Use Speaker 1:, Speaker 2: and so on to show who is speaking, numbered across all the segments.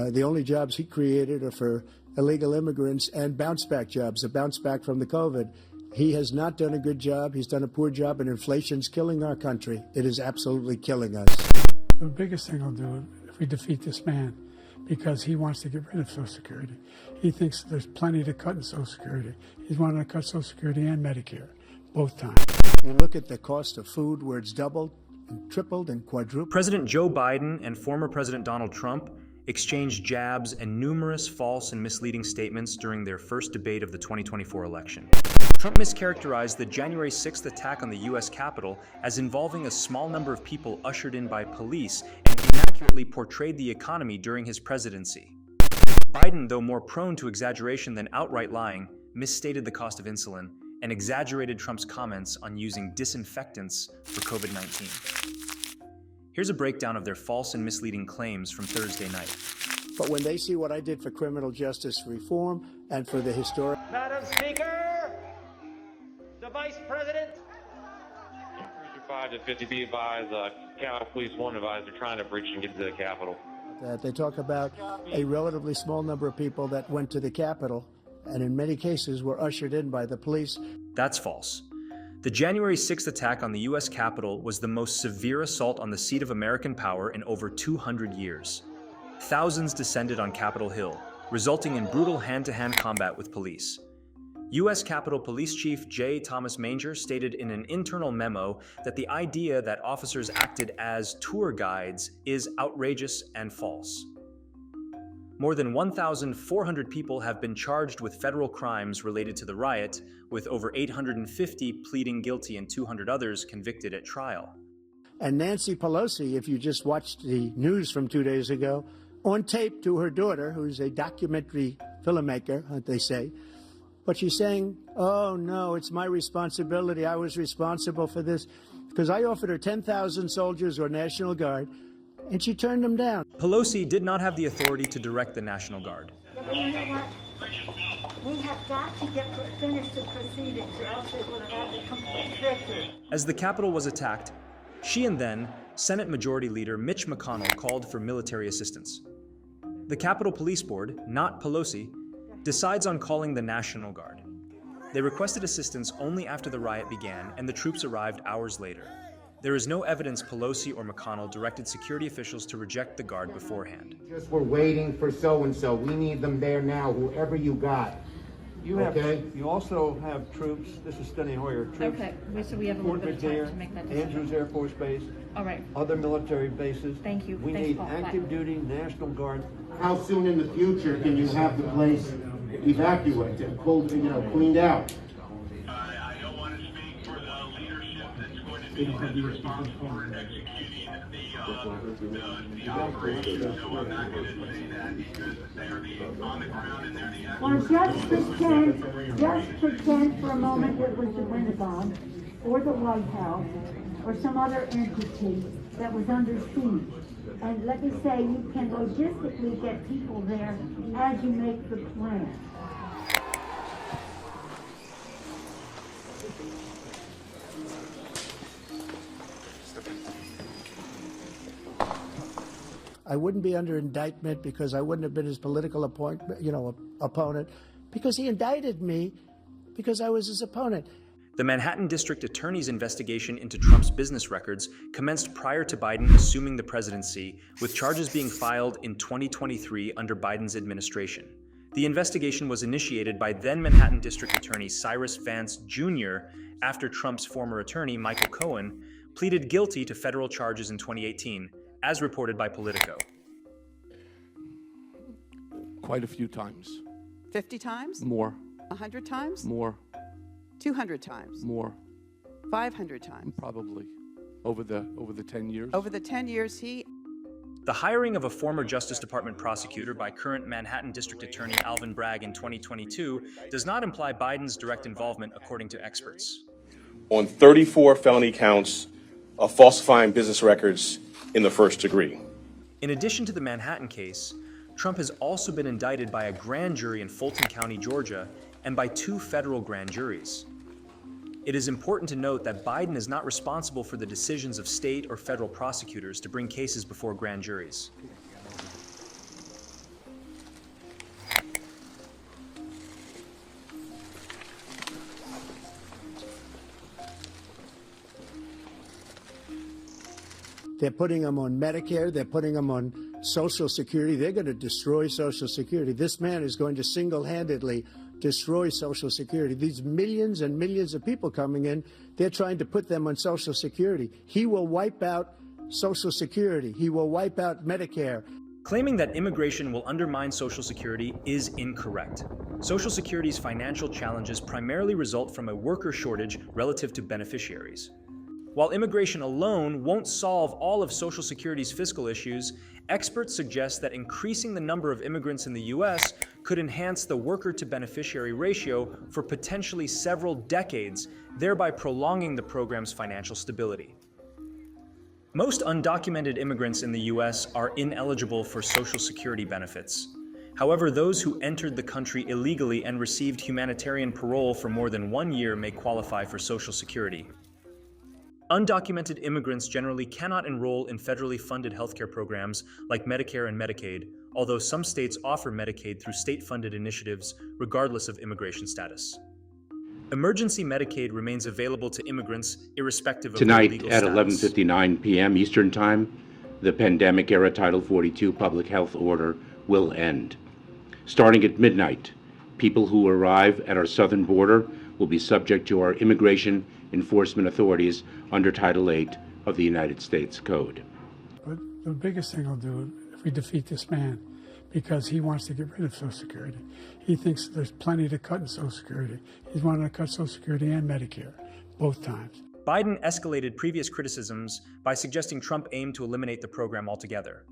Speaker 1: The only jobs he created are for illegal immigrants and bounce-back jobs, a bounce-back from the COVID. He has not done a good job. He's done a poor job, and inflation's killing our country. It is absolutely killing us.
Speaker 2: The biggest thing I'll do if we defeat this man, because he wants to get rid of Social Security. He thinks there's plenty to cut in Social Security. He's wanting to cut Social Security and Medicare, both times.
Speaker 1: You look at the cost of food, where it's doubled and tripled and quadrupled.
Speaker 3: President Joe Biden and former President Donald Trump exchanged jabs and numerous false and misleading statements during their first debate of the 2024 election. Trump mischaracterized the January 6th attack on the U.S. Capitol as involving a small number of people ushered in by police and inaccurately portrayed the economy during his presidency. Biden, though more prone to exaggeration than outright lying, misstated the cost of insulin and exaggerated Trump's comments on using disinfectants for COVID-19. Here's a breakdown of their false and misleading claims from Thursday night.
Speaker 1: But when they see what I did for criminal justice reform and for the historic...
Speaker 4: Madam Speaker, the Vice President.
Speaker 5: 5 to 50 be advised, Capitol Police 1 advised they're trying to breach and get to the Capitol.
Speaker 1: They talk about a relatively small number of people that went to the Capitol and in many cases were ushered in by the police.
Speaker 3: That's false. The January 6th attack on the U.S. Capitol was the most severe assault on the seat of American power in over 200 years. Thousands descended on Capitol Hill, resulting in brutal hand-to-hand combat with police. U.S. Capitol Police Chief J. Thomas Manger stated in an internal memo that the idea that officers acted as tour guides is outrageous and false. More than 1,400 people have been charged with federal crimes related to the riot, with over 850 pleading guilty and 200 others convicted at trial.
Speaker 1: And Nancy Pelosi, if you just watched the news from 2 days ago, on tape to her daughter, who's a documentary filmmaker, they say, but she's saying, oh no, it's my responsibility. I was responsible for this because I offered her 10,000 soldiers or National Guard, and she turned them down.
Speaker 3: Pelosi did not have the authority to direct the National Guard.
Speaker 6: But you know what? We have got to finish the proceedings, or else it would have had a complete victory.
Speaker 3: As the Capitol was attacked, she and then Senate Majority Leader Mitch McConnell called for military assistance. The Capitol Police Board, not Pelosi, decides on calling the National Guard. They requested assistance only after the riot began, and the troops arrived hours later. There is no evidence Pelosi or McConnell directed security officials to reject the Guard beforehand.
Speaker 7: Just we're waiting for so-and-so. We need them there now, whoever you got.
Speaker 8: You also have troops. This is Steny Hoyer. Troops.
Speaker 9: Okay, so we have a little bit of time to make that decision.
Speaker 8: Andrews Air Force Base.
Speaker 9: All right.
Speaker 8: Other military bases.
Speaker 9: Thank you.
Speaker 8: We need active duty National Guard.
Speaker 7: How soon in the future can you have the place evacuated, pulled, cleaned out?
Speaker 10: I don't want to speak for the leadership that's going to be responsible for executing the operation, so I'm not going to say that because they're on the ground and they're the
Speaker 6: Well, just pretend for a moment it was the Pentagon or the White House or some other entity that was under siege. And let me say, you can logistically get people there as you make the plan.
Speaker 1: I wouldn't be under indictment because I wouldn't have been his political opponent, because he indicted me because I was his opponent.
Speaker 3: The Manhattan District Attorney's investigation into Trump's business records commenced prior to Biden assuming the presidency, with charges being filed in 2023 under Biden's administration. The investigation was initiated by then Manhattan District Attorney Cyrus Vance Jr. after Trump's former attorney, Michael Cohen, pleaded guilty to federal charges in 2018, as reported by Politico.
Speaker 11: Quite a few times.
Speaker 12: 50 times?
Speaker 11: More.
Speaker 12: 100 times?
Speaker 11: More.
Speaker 12: 200 times?
Speaker 11: More.
Speaker 12: 500 times?
Speaker 11: Probably. Over the 10 years?
Speaker 12: Over the 10 years, he...
Speaker 3: The hiring of a former Justice Department prosecutor by current Manhattan District Attorney Alvin Bragg in 2022 does not imply Biden's direct involvement, according to experts.
Speaker 13: On 34 felony counts of falsifying business records in the first degree.
Speaker 3: In addition to the Manhattan case, Trump has also been indicted by a grand jury in Fulton County, Georgia, and by 2 federal grand juries. It is important to note that Biden is not responsible for the decisions of state or federal prosecutors to bring cases before grand juries.
Speaker 1: They're putting them on Medicare. They're putting them on Social Security. They're going to destroy Social Security. This man is going to single-handedly destroy Social Security. These millions and millions of people coming in, they're trying to put them on Social Security. He will wipe out Social Security. He will wipe out Medicare.
Speaker 3: Claiming that immigration will undermine Social Security is incorrect. Social Security's financial challenges primarily result from a worker shortage relative to beneficiaries. While immigration alone won't solve all of Social Security's fiscal issues, experts suggest that increasing the number of immigrants in the U.S. could enhance the worker-to-beneficiary ratio for potentially several decades, thereby prolonging the program's financial stability. Most undocumented immigrants in the U.S. are ineligible for Social Security benefits. However, those who entered the country illegally and received humanitarian parole for more than 1 year may qualify for Social Security. Undocumented immigrants generally cannot enroll in federally funded healthcare programs like Medicare and Medicaid, although some states offer Medicaid through state-funded initiatives regardless of immigration status. Emergency Medicaid remains available to immigrants irrespective of their legal status.
Speaker 14: Tonight at 11:59 p.m. Eastern Time, the pandemic-era Title 42 public health order will end. Starting at midnight, people who arrive at our southern border will be subject to our immigration enforcement authorities under Title 8 of the United States Code.
Speaker 2: But the biggest thing I'll do if we defeat this man, because he wants to get rid of Social Security. He thinks there's plenty to cut in Social Security. He's wanting to cut Social Security and Medicare, both times.
Speaker 3: Biden escalated previous criticisms by suggesting Trump aimed to eliminate the program altogether.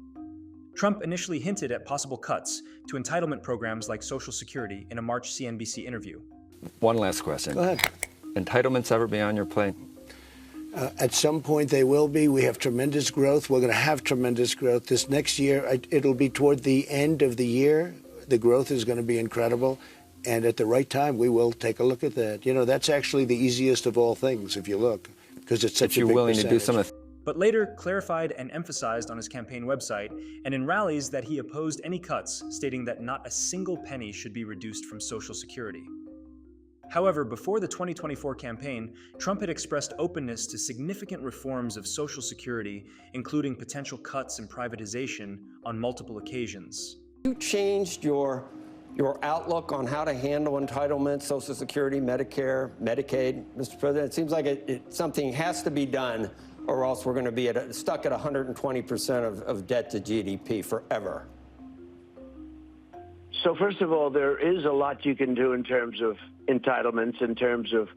Speaker 3: Trump initially hinted at possible cuts to entitlement programs like Social Security in a March CNBC interview.
Speaker 15: One last question.
Speaker 16: Go ahead.
Speaker 15: Entitlements ever be on your plate?
Speaker 16: At some point they will be. We have tremendous growth. We're going to have tremendous growth. This next year, it'll be toward the end of the year. The growth is going to be incredible. And at the right time, we will take a look at that. You know, that's actually the easiest of all things, if you look, because it's such a big percentage.
Speaker 15: If you're willing to do some of
Speaker 3: but later clarified and emphasized on his campaign website and in rallies that he opposed any cuts, stating that not a single penny should be reduced from Social Security. However, before the 2024 campaign, Trump had expressed openness to significant reforms of Social Security, including potential cuts and privatization on multiple occasions.
Speaker 17: You changed your outlook on how to handle entitlements, Social Security, Medicare, Medicaid, Mr. President? It seems like something has to be done, or else we're going to be stuck at 120% of debt to GDP forever.
Speaker 18: So first of all, there is a lot you can do in terms of entitlements, in terms of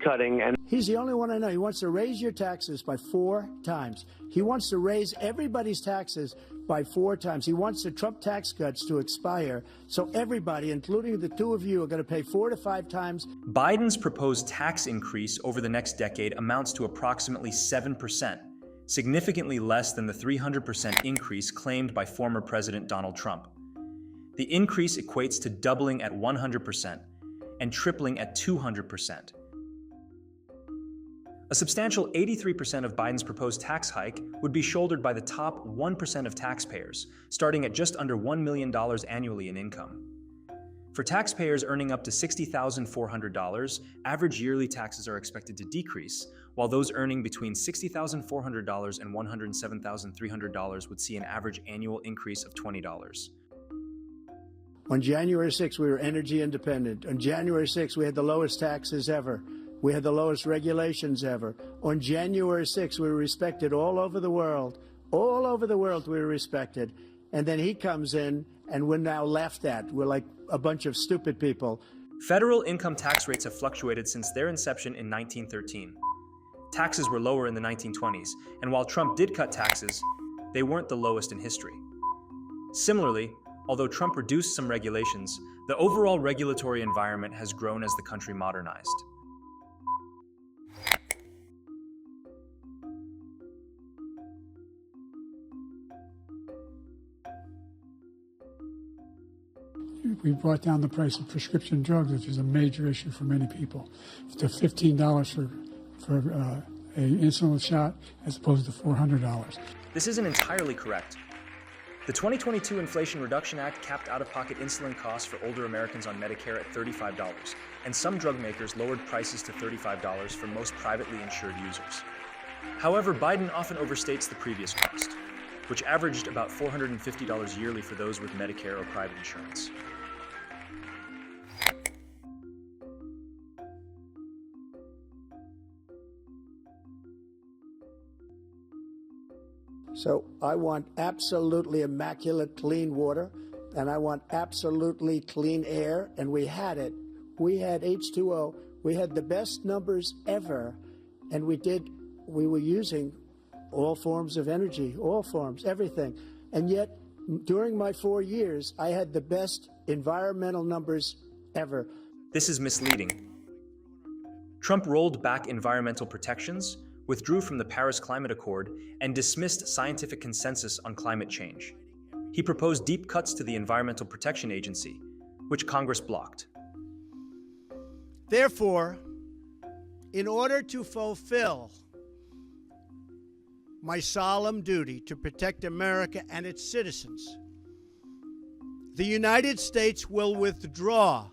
Speaker 18: cutting. And
Speaker 1: he's the only one I know. He wants to raise your taxes by 4 times. He wants to raise everybody's taxes by 4 times. He wants the Trump tax cuts to expire, so everybody, including the two of you, are going to pay 4 to 5 times.
Speaker 3: Biden's proposed tax increase over the next decade amounts to approximately 7%, significantly less than the 300% increase claimed by former President Donald Trump. The increase equates to doubling at 100% and tripling at 200%. A substantial 83% of Biden's proposed tax hike would be shouldered by the top 1% of taxpayers, starting at just under $1 million annually in income. For taxpayers earning up to $60,400, average yearly taxes are expected to decrease, while those earning between $60,400 and $107,300 would see an average annual increase of $20.
Speaker 1: On January 6th, we were energy independent. On January 6th, we had the lowest taxes ever. We had the lowest regulations ever. On January 6th, we were respected all over the world. All over the world, we were respected. And then he comes in, and we're now laughed at. We're like a bunch of stupid people.
Speaker 3: Federal income tax rates have fluctuated since their inception in 1913. Taxes were lower in the 1920s, and while Trump did cut taxes, they weren't the lowest in history. Similarly, although Trump reduced some regulations, the overall regulatory environment has grown as the country modernized.
Speaker 2: We brought down the price of prescription drugs, which is a major issue for many people, to $15 for an insulin shot as opposed to $400.
Speaker 3: This isn't entirely correct. The 2022 Inflation Reduction Act capped out-of-pocket insulin costs for older Americans on Medicare at $35, and some drug makers lowered prices to $35 for most privately insured users. However, Biden often overstates the previous cost, which averaged about $450 yearly for those with Medicare or private insurance.
Speaker 1: So I want absolutely immaculate clean water, and I want absolutely clean air, and we had it. We had H2O. We had the best numbers ever, and we were using all forms of energy, all forms, everything. And yet, during my 4 years, I had the best environmental numbers ever.
Speaker 3: This is misleading. Trump rolled back environmental protections, withdrew from the Paris Climate Accord, and dismissed scientific consensus on climate change. He proposed deep cuts to the Environmental Protection Agency, which Congress blocked.
Speaker 1: Therefore, in order to fulfill my solemn duty to protect America and its citizens, the United States will withdraw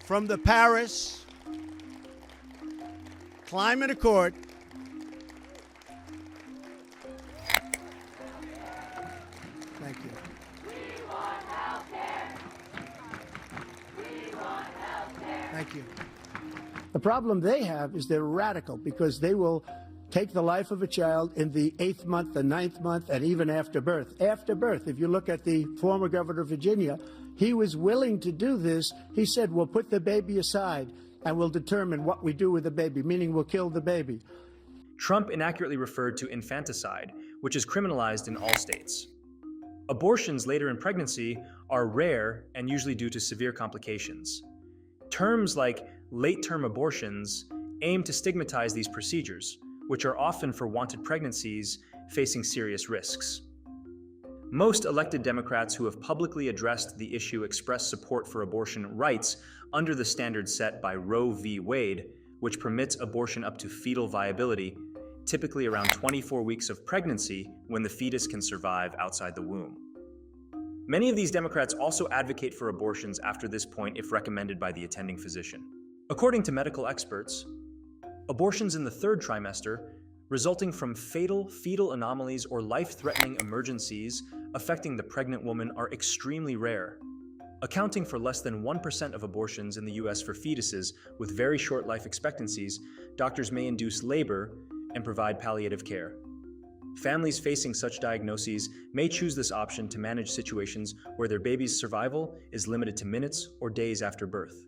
Speaker 1: from the Paris Climate Accord Thank you. Thank you. The problem they have is they're radical because they will take the life of a child in the 8th month, the 9th month, and even after birth. After birth, if you look at the former governor of Virginia, he was willing to do this. He said, we'll put the baby aside and we'll determine what we do with the baby, meaning we'll kill the baby.
Speaker 3: Trump inaccurately referred to infanticide, which is criminalized in all states. Abortions later in pregnancy are rare and usually due to severe complications. Terms like late-term abortions aim to stigmatize these procedures, which are often for wanted pregnancies facing serious risks. Most elected Democrats who have publicly addressed the issue express support for abortion rights under the standards set by Roe v. Wade, which permits abortion up to fetal viability, typically around 24 weeks of pregnancy when the fetus can survive outside the womb. Many of these Democrats also advocate for abortions after this point if recommended by the attending physician. According to medical experts, abortions in the 3rd trimester resulting from fatal fetal anomalies or life-threatening emergencies affecting the pregnant woman are extremely rare, accounting for less than 1% of abortions in the U.S. for fetuses with very short life expectancies. Doctors may induce labor and provide palliative care. Families facing such diagnoses may choose this option to manage situations where their baby's survival is limited to minutes or days after birth.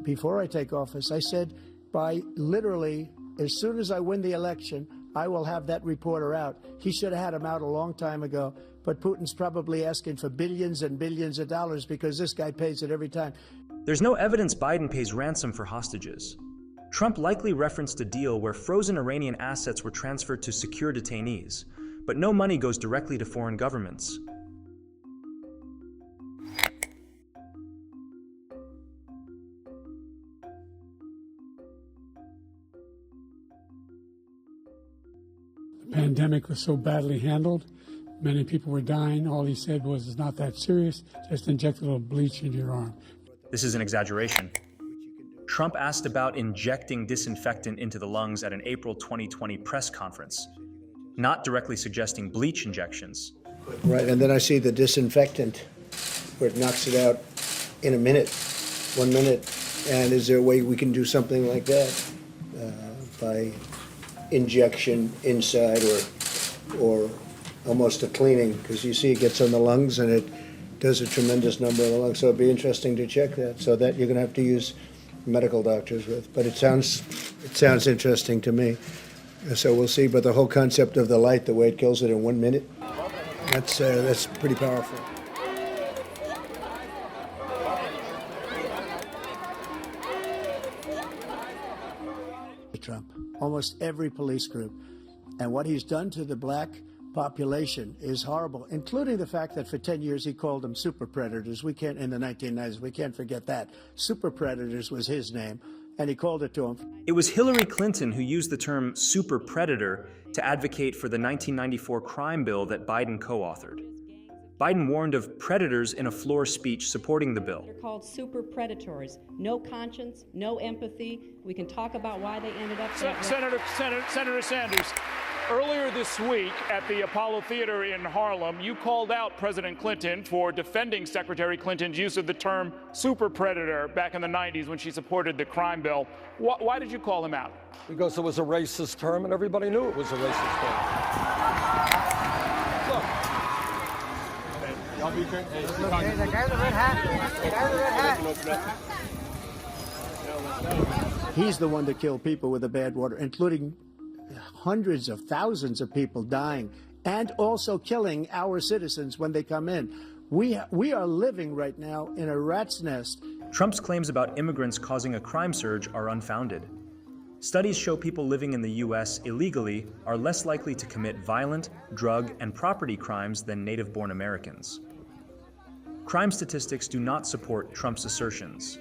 Speaker 1: Before I take office, I said by literally as soon as I win the election, I will have that reporter out. He should have had him out a long time ago, but Putin's probably asking for billions and billions of dollars because this guy pays it every time.
Speaker 3: There's no evidence Biden pays ransom for hostages. Trump likely referenced a deal where frozen Iranian assets were transferred to secure detainees, but no money goes directly to foreign governments.
Speaker 2: The pandemic was so badly handled. Many people were dying. All he said was, it's not that serious. Just inject a little bleach into your arm.
Speaker 3: This is an exaggeration. Trump asked about injecting disinfectant into the lungs at an April 2020 press conference, not directly suggesting bleach injections.
Speaker 16: Right, and then I see the disinfectant where it knocks it out in a minute, 1 minute. And is there a way we can do something like that by injection inside or almost a cleaning? Because you see it gets on the lungs and it does a tremendous number of the lungs. So it'd be interesting to check that. So that you're going to have to use medical doctors with. But it sounds interesting to me. So we'll see. But the whole concept of the light, the way it kills it in 1 minute, that's pretty powerful.
Speaker 1: Trump, almost every police group. And what he's done to the black population is horrible, including the fact that for 10 years he called them super predators. We can't, in the 1990s, we can't forget that. Super predators was his name. and he called it to him.
Speaker 3: It was Hillary Clinton who used the term super predator to advocate for the 1994 crime bill that Biden co-authored. Biden warned of predators in a floor speech supporting the bill.
Speaker 9: They're called super predators. No conscience, no empathy. We can talk about why they ended up that way.
Speaker 19: Senator Sanders, earlier this week at the Apollo Theater in Harlem, you called out President Clinton for defending Secretary Clinton's use of the term super predator back in the 90s when she supported the crime bill. Why did you call him out?
Speaker 20: Because it was a racist term and everybody knew it was a racist term. Look.
Speaker 10: Y'all be fair. Hey, the guy in the red hat. The guy in the red hat.
Speaker 1: He's the one that killed people with the bad water, including hundreds of thousands of people dying and also killing our citizens when they come in. We are living right now in a rat's nest.
Speaker 3: Trump's claims about immigrants causing a crime surge are unfounded. Studies show people living in the U.S. illegally are less likely to commit violent, drug, and property crimes than native-born Americans. Crime statistics do not support Trump's assertions.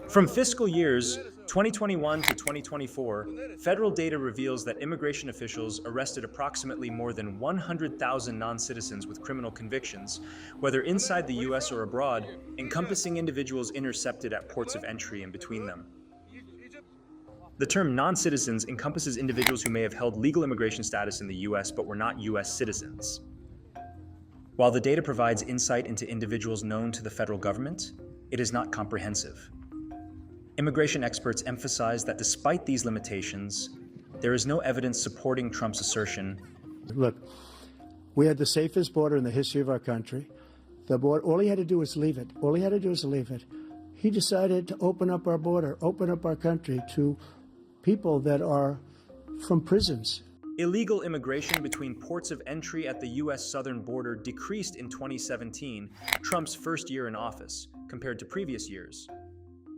Speaker 3: From fiscal years 2021 to 2024, federal data reveals that immigration officials arrested approximately more than 100,000 non-citizens with criminal convictions, whether inside the U.S. or abroad, encompassing individuals intercepted at ports of entry and between them. The term non-citizens encompasses individuals who may have held legal immigration status in the U.S. but were not U.S. citizens. While the data provides insight into individuals known to the federal government, it is not comprehensive. Immigration experts emphasize that despite these limitations, there is no evidence supporting Trump's assertion.
Speaker 1: Look, we had the safest border in the history of our country. The border, all he had to do was leave it. All he had to do was leave it. He decided to open up our border, open up our country to people that are from prisons.
Speaker 3: Illegal immigration between ports of entry at the U.S. southern border decreased in 2017, Trump's first year in office, compared to previous years.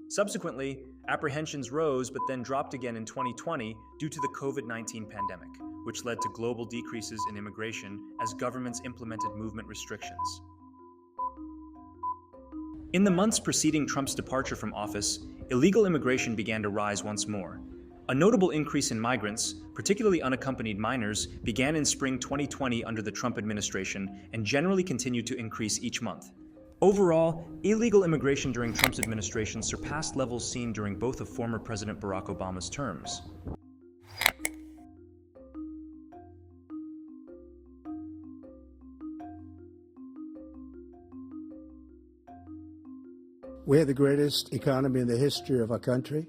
Speaker 3: Subsequently, apprehensions rose but then dropped again in 2020 due to the COVID-19 pandemic, which led to global decreases in immigration as governments implemented movement restrictions. In the months preceding Trump's departure from office, illegal immigration began to rise once more. A notable increase in migrants, particularly unaccompanied minors, began in spring 2020 under the Trump administration and generally continued to increase each month. Overall, illegal immigration during Trump's administration surpassed levels seen during both of former President Barack Obama's terms.
Speaker 1: We have the greatest economy in the history of our country.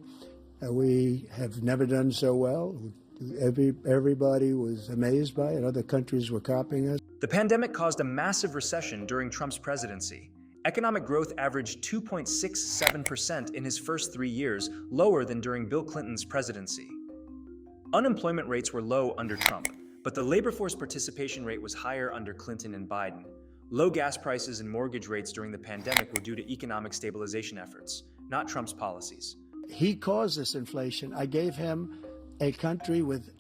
Speaker 1: We have never done so well. Everybody was amazed by it. Other countries were copying us.
Speaker 3: The pandemic caused a massive recession during Trump's presidency. Economic growth averaged 2.67% in his first 3 years, lower than during Bill Clinton's presidency. Unemployment rates were low under Trump, but the labor force participation rate was higher under Clinton and Biden. Low gas prices and mortgage rates during the pandemic were due to economic stabilization efforts, not Trump's policies.
Speaker 1: He caused this inflation. I gave him a country with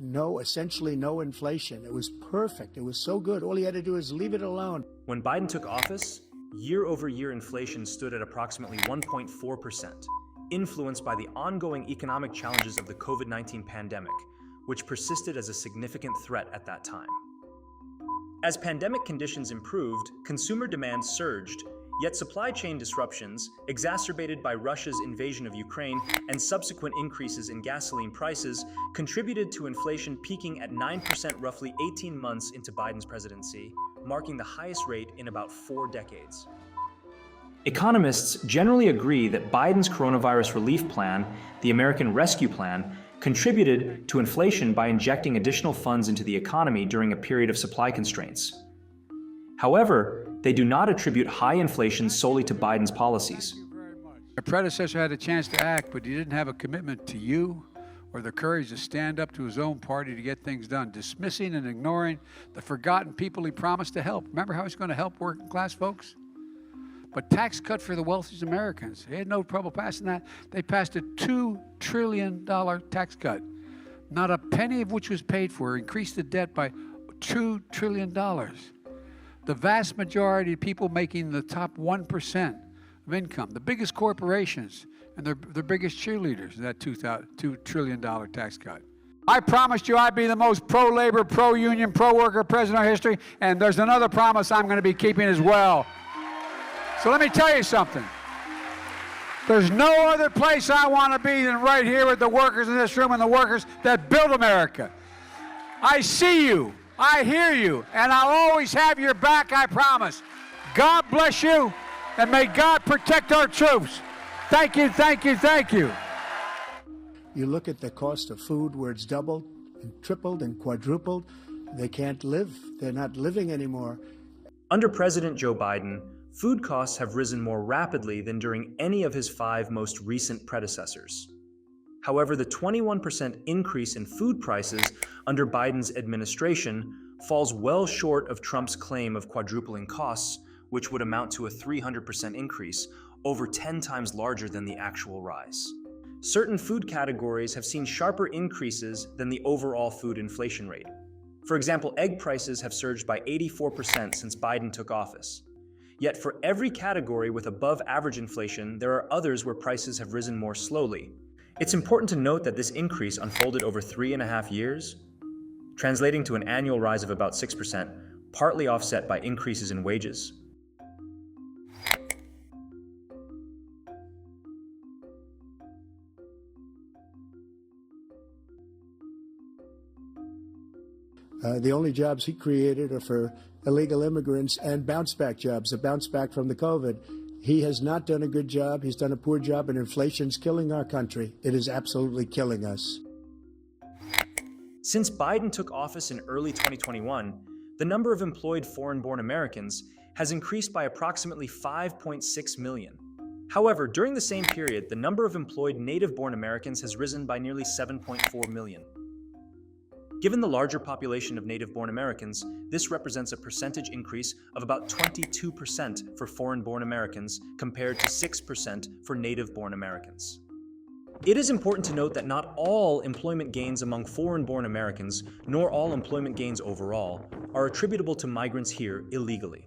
Speaker 1: essentially no inflation. It was perfect. It was so good. All he had to do is leave it alone.
Speaker 3: When Biden took office, year-over-year inflation stood at approximately 1.4%, influenced by the ongoing economic challenges of the COVID-19 pandemic, which persisted as a significant threat at that time. As pandemic conditions improved, consumer demand surged, yet supply chain disruptions, exacerbated by Russia's invasion of Ukraine and subsequent increases in gasoline prices, contributed to inflation peaking at 9% roughly 18 months into Biden's presidency, marking the highest rate in about 4 decades. Economists generally agree that Biden's coronavirus relief plan, the American Rescue Plan, contributed to inflation by injecting additional funds into the economy during a period of supply constraints. However, they do not attribute high inflation solely to Biden's policies.
Speaker 2: Your predecessor had a chance to act, but he didn't have a commitment to you or the courage to stand up to his own party to get things done, dismissing and ignoring the forgotten people he promised to help. Remember how he's going to help working class folks? But tax cut for the wealthiest Americans. They had no trouble passing that. They passed a $2 trillion tax cut, not a penny of which was paid for, increased the debt by $2 trillion. The vast majority of people making the top 1%
Speaker 21: of income, the biggest corporations, and their biggest cheerleaders in that $2 trillion tax cut. I promised you I'd be the most pro-labor, pro-union, pro-worker president in history, and there's another promise I'm going to be keeping as well. So let me tell you something. There's no other place I want to be than right here with the workers in this room and the workers that built America. I see you, I hear you, and I'll always have your back, I promise. God bless you, and may God protect our troops. Thank you, thank you, thank you.
Speaker 1: You look at the cost of food where it's doubled and tripled and quadrupled. They can't live. They're not living anymore.
Speaker 3: Under President Joe Biden, food costs have risen more rapidly than during any of his 5 most recent predecessors. However, the 21% increase in food prices under Biden's administration falls well short of Trump's claim of quadrupling costs, which would amount to a 300% increase, over 10 times larger than the actual rise. Certain food categories have seen sharper increases than the overall food inflation rate. For example, egg prices have surged by 84% since Biden took office. Yet for every category with above average inflation, there are others where prices have risen more slowly. It's important to note that this increase unfolded over 3.5 years, translating to an annual rise of about 6%, partly offset by increases in wages.
Speaker 1: The only jobs he created are for illegal immigrants and bounce-back jobs, a bounce-back from the COVID. He has not done a good job. He's done a poor job, and inflation's killing our country. It is absolutely killing us.
Speaker 3: Since Biden took office in early 2021, the number of employed foreign-born Americans has increased by approximately 5.6 million. However, during the same period, the number of employed native-born Americans has risen by nearly 7.4 million. Given the larger population of native-born Americans, this represents a percentage increase of about 22% for foreign-born Americans compared to 6% for native-born Americans. It is important to note that not all employment gains among foreign-born Americans, nor all employment gains overall, are attributable to migrants here illegally.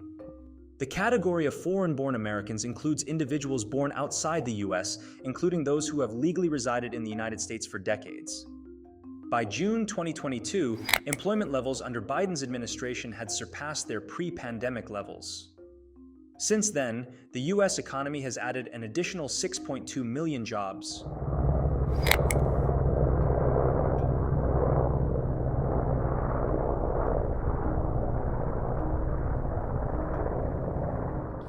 Speaker 3: The category of foreign-born Americans includes individuals born outside the U.S., including those who have legally resided in the United States for decades. By June 2022, employment levels under Biden's administration had surpassed their pre-pandemic levels. Since then, the U.S. economy has added an additional 6.2 million jobs.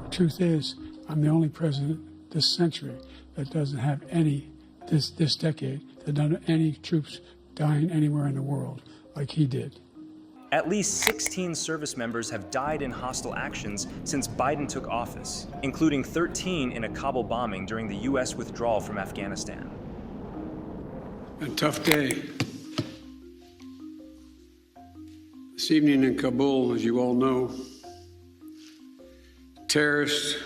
Speaker 2: The truth is, I'm the only president this century that doesn't have this decade, that doesn't have any troops dying anywhere in the world like he did.
Speaker 3: At least 16 service members have died in hostile actions since Biden took office, including 13 in a Kabul bombing during the U.S. withdrawal from Afghanistan.
Speaker 2: A tough day. This evening in Kabul, as you all know, terrorists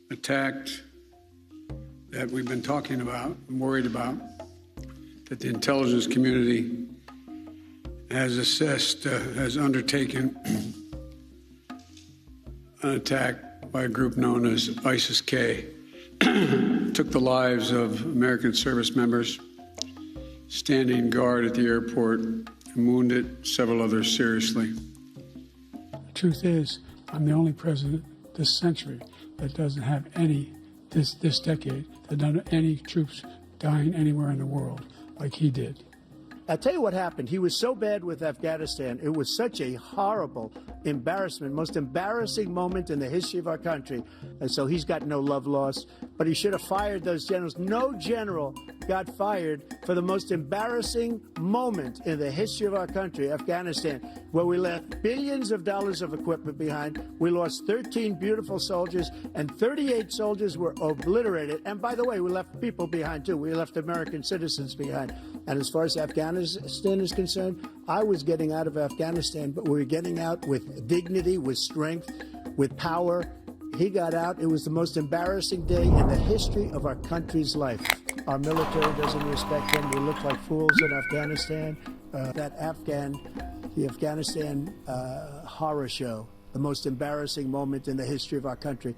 Speaker 2: attacked that we've been talking about and worried about, that the intelligence community has assessed, has undertaken an attack by a group known as ISIS-K. Took the lives of American service members standing guard at the airport and wounded several others seriously. The truth is, I'm the only president this century that doesn't have this decade, that doesn't have any troops dying anywhere in the world like he did.
Speaker 1: I'll tell you what happened. He was so bad with Afghanistan. It was such a horrible embarrassment, most embarrassing moment in the history of our country. And so he's got no love lost, but he should have fired those generals. No general got fired for the most embarrassing moment in the history of our country, Afghanistan, where we left billions of dollars of equipment behind. We lost 13 beautiful soldiers, and 38 soldiers were obliterated. And by the way, we left people behind, too. We left American citizens behind. And as far as Afghanistan is concerned, I was getting out of Afghanistan, but we were getting out with dignity, with strength, with power. He got out. It was the most embarrassing day in the history of our country's life. Our military doesn't respect him. We look like fools in Afghanistan. The Afghanistan horror show, the most embarrassing moment in the history of our country.